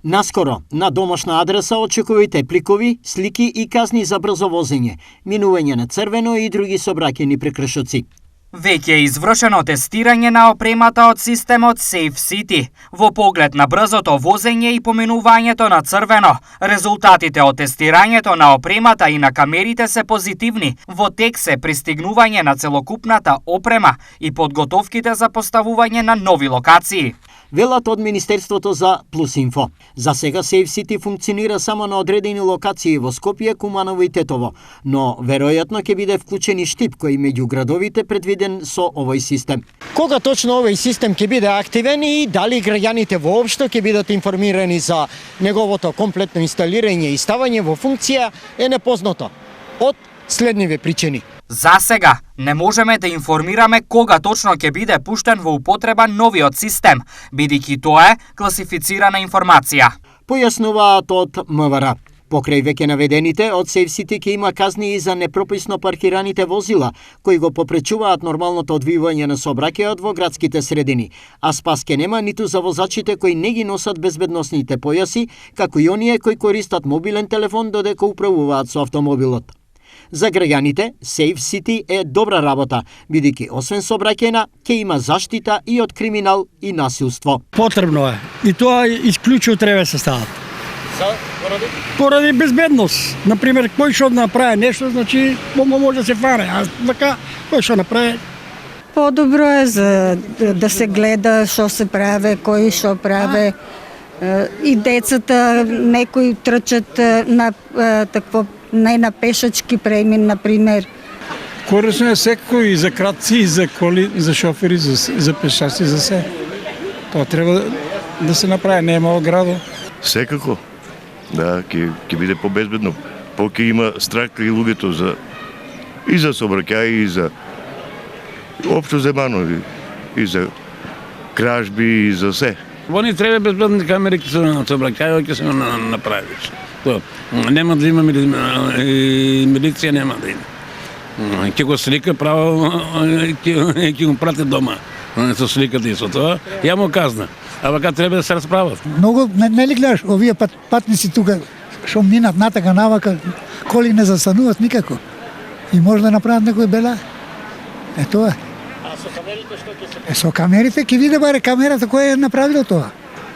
Наскоро, на домашна адреса очекувајте пликови, слики и казни за брзо возење, минување на црвено и други сообраќајни прекршоци. Веќе е извршено тестирање на опремата од системот Safe City во поглед на брзото возење и поминувањето на црвено. Резултатите од тестирањето на опремата и на камерите се позитивни. Во тек се пристигнување на целокупната опрема и подготовките за поставување на нови локации. Велат од Министерството за Плюсинфо. За сега Safe City функционира само на одредени локации во Скопје, Куманово и Тетово, но веројатно ќе биде вклучен и Штип кој меѓу градовите предвиден со овој систем. Кога точно овој систем ќе биде активен и дали граѓаните воопшто ќе бидат информирани за неговото комплетно инсталирање и ставање во функција е непознато од следниве причини. За сега не можеме да информираме кога точно ќе биде пуштен во употреба новиот систем, бидејќи тоа е класифицирана информација. Појаснуваат од МВР. Покрај веќе наведените, од Safe City ќе има казни и за непрописно паркираните возила, кои го попречуваат нормалното одвивање на сообраќајот во градските средини, а спас ќе нема ниту за возачите кои не ги носат безбедносните појаси, како и оние кои користат мобилен телефон додека управуваат со автомобилот. За граѓаните, Safe City е добра работа, бидејќи освен сообраќајна, ќе има заштита и од криминал и насилство. Потребно е. И тоа исклучиво треба да се стават. Поради безбедност. Например, кој што направи нешто, значи може да се фане, а така кој што направи. Подобро е за да се гледа што се прави, кој што прави. И децата некои трчат на такво не на пешачки премин, например. Корисно е секој и за кратци, и за коли, и за шофери, за пешаци, за се. Тоа треба да се направи, не е мало градо. Секако. Да, ќе биде побезбедно. Ќе има страх и луѓето и за сообраќај, и за општо земано, и за кражби, и за се. Они треба безбедни камери ќе се на сообраќајот ќе се направиш. Нема да има милиција, нема да има. Ќе го слика право, ќе го прати дома со сликата и со тоа. Ја му казна. А вака треба да се расправат. Многу, нели гледаш, овие патници тука што минат натака навака, коли не застануваат никако. И може да направат некој бела. Тоа. А со камерите што ќе се? Со камерите ќе види баре камерата која е направила тоа.